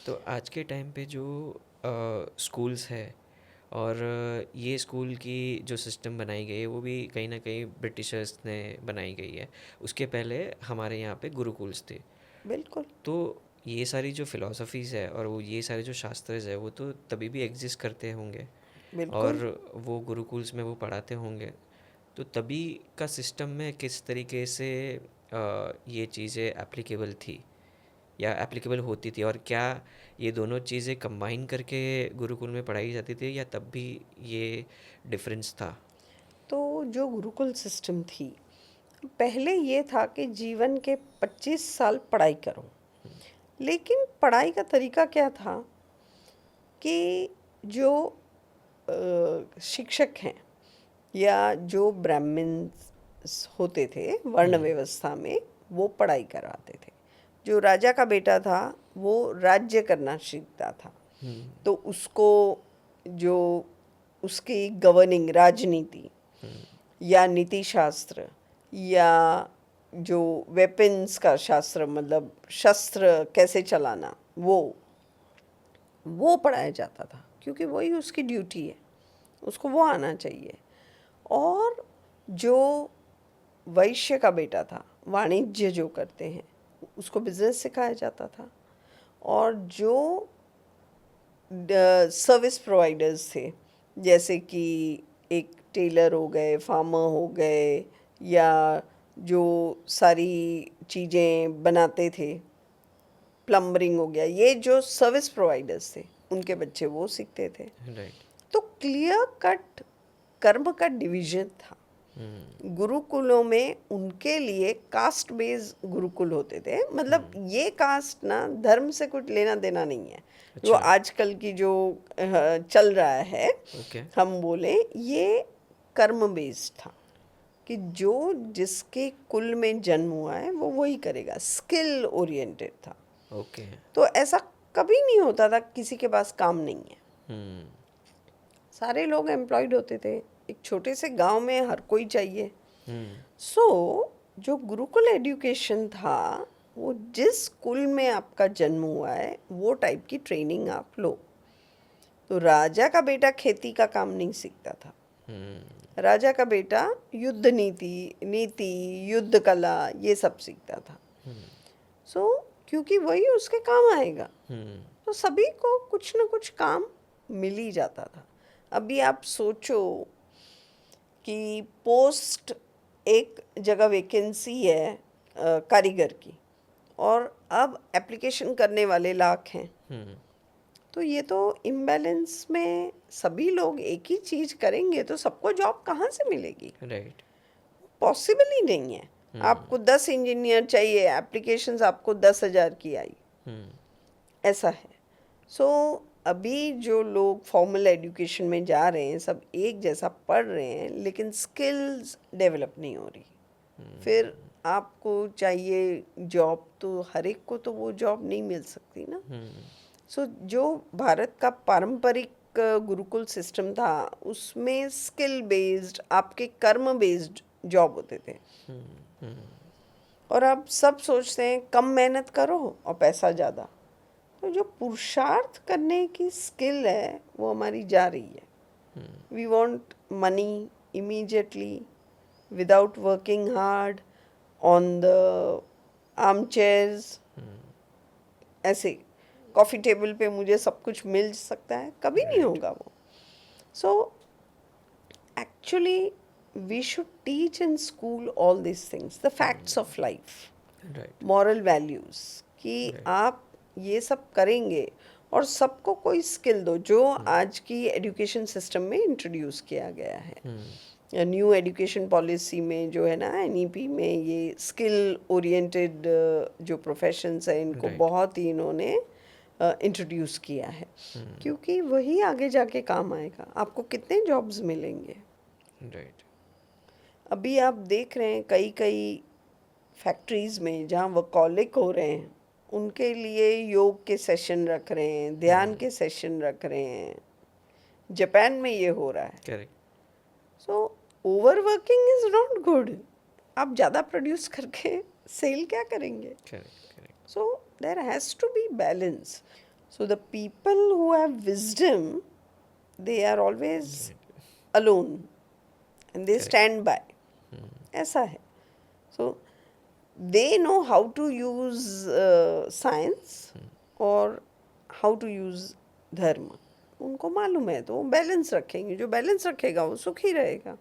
तो आज के टाइम पे जो स्कूल्स है और ये स्कूल की जो सिस्टम बनाई गई है वो भी कहीं ना कहीं ब्रिटिशर्स ने बनाई गई है। उसके पहले हमारे यहाँ पे गुरुकुल्स थे। बिल्कुल। तो ये सारी जो फिलॉसफीज़ है और वो ये सारे जो शास्त्रज है वो तो तभी भी एग्जिस्ट करते होंगे और बिल्कुल। वो गुरुकुल्स में वो पढ़ाते होंगे। तो तभी का सिस्टम में किस तरीके से ये चीज़ें एप्लीकेबल थी या एप्लीकेबल होती थी, और क्या ये दोनों चीज़ें कंबाइन करके गुरुकुल में पढ़ाई जाती थी या तब भी ये डिफरेंस था? तो जो गुरुकुल सिस्टम थी, पहले ये था कि जीवन के 25 साल पढ़ाई करो। लेकिन पढ़ाई का तरीका क्या था कि जो शिक्षक हैं या जो ब्राह्मण्स होते थे वर्ण हम्म। व्यवस्था में, वो पढ़ाई करवाते थे। जो राजा का बेटा था वो राज्य करना सीखता था, हम्म। तो उसको जो उसकी गवर्निंग राजनीति हम्म। या नीति शास्त्र या जो वेपन्स का शास्त्र, मतलब शस्त्र कैसे चलाना, वो पढ़ाया जाता था, क्योंकि वही उसकी ड्यूटी है, उसको वो आना चाहिए। और जो वैश्य का बेटा था, वाणिज्य जो करते हैं, उसको बिजनेस सिखाया जाता था। और जो सर्विस प्रोवाइडर्स थे, जैसे कि एक टेलर हो गए, फार्मर हो गए, या जो सारी चीज़ें बनाते थे, प्लम्बरिंग हो गया, ये जो सर्विस प्रोवाइडर्स थे उनके बच्चे वो सीखते थे। राइट। तो क्लियर कट कर्म का डिवीजन था। हम्म। गुरुकुलों में उनके लिए कास्ट बेस्ड गुरुकुल होते थे, मतलब हम्म। ये कास्ट ना धर्म से कुछ लेना देना नहीं है। जो अच्छा। आजकल की जो चल रहा है, ओके। हम बोले, ये कर्म बेस्ड था कि जो जिसके कुल में जन्म हुआ है वो वही करेगा, स्किल ओरिएंटेड था। ओके। तो ऐसा कभी नहीं होता था किसी के पास काम नहीं है, हम्म। सारे लोग एम्प्लॉयड होते थे। एक छोटे से गांव में हर कोई चाहिए। हम्म। सो जो गुरुकुल एजुकेशन था, वो जिस कुल में आपका जन्म हुआ है वो टाइप की ट्रेनिंग आप लो। तो राजा का बेटा खेती का काम नहीं सीखता था, हम्म। राजा का बेटा युद्ध नीति युद्ध कला ये सब सीखता था। हम्म। सो क्योंकि वही उसके काम आएगा, हम्म। तो सभी को कुछ ना कुछ काम मिल ही जाता था। अभी आप सोचो कि पोस्ट एक जगह वैकेंसी है कारीगर की, और अब एप्लीकेशन करने वाले लाख हैं। हम्म। तो ये तो इम्बैलेंस में सभी लोग एक ही चीज़ करेंगे तो सबको जॉब कहाँ से मिलेगी? राइट। पॉसिबल ही नहीं है। हम्म। आपको 10 इंजीनियर चाहिए, एप्लीकेशंस आपको 10,000 की आई, हम्म। ऐसा है। सो अभी जो लोग फॉर्मल एजुकेशन में जा रहे हैं सब एक जैसा पढ़ रहे हैं, लेकिन स्किल्स डेवलप नहीं हो रही। फिर आपको चाहिए जॉब, तो हर एक को तो वो जॉब नहीं मिल सकती ना। हम्म। सो जो भारत का पारंपरिक गुरुकुल सिस्टम था, उसमें स्किल बेस्ड, आपके कर्म बेस्ड जॉब होते थे। हम्म। हम्म। और अब सब सोचते हैं कम मेहनत करो और पैसा ज़्यादा। तो जो पुरुषार्थ करने की स्किल है वो हमारी जा रही है। We want money immediately, without working hard on the arm chairs. ऐसे कॉफ़ी टेबल पे मुझे सब कुछ मिल सकता है, कभी नहीं राइट। होगा वो। So actually we should teach in school all this things, the facts of life, right. Moral values, कि राइट। आप ये सब करेंगे और सबको कोई स्किल दो, जो आज की एजुकेशन सिस्टम में इंट्रोड्यूस किया गया है। न्यू एजुकेशन पॉलिसी में जो है ना, एनईपी में, ये स्किल ओरिएंटेड जो प्रोफेशंस हैं इनको राइट। बहुत ही इन्होंने इंट्रोड्यूस किया है, क्योंकि वही आगे जाके काम आएगा। आपको कितने जॉब्स मिलेंगे? राइट। अभी आप देख रहे हैं कई कई फैक्ट्रीज़ में जहाँ वर्कहॉलिक हो रहे हैं, उनके लिए योग के सेशन रख रहे हैं, ध्यान के सेशन रख रहे हैं। जापान में ये हो रहा है। Correct. So over working is not good. आप ज़्यादा प्रोड्यूस करके सेल क्या करेंगे? Correct. Correct. So there has to be balance. So the people who have wisdom, they are always alone and they stand by. ऐसा है. So they know how to use science और how to use धर्म. उनको मालूम है तो वो balance रखेंगे. जो बैलेंस रखेगा वो सुखी रहेगा.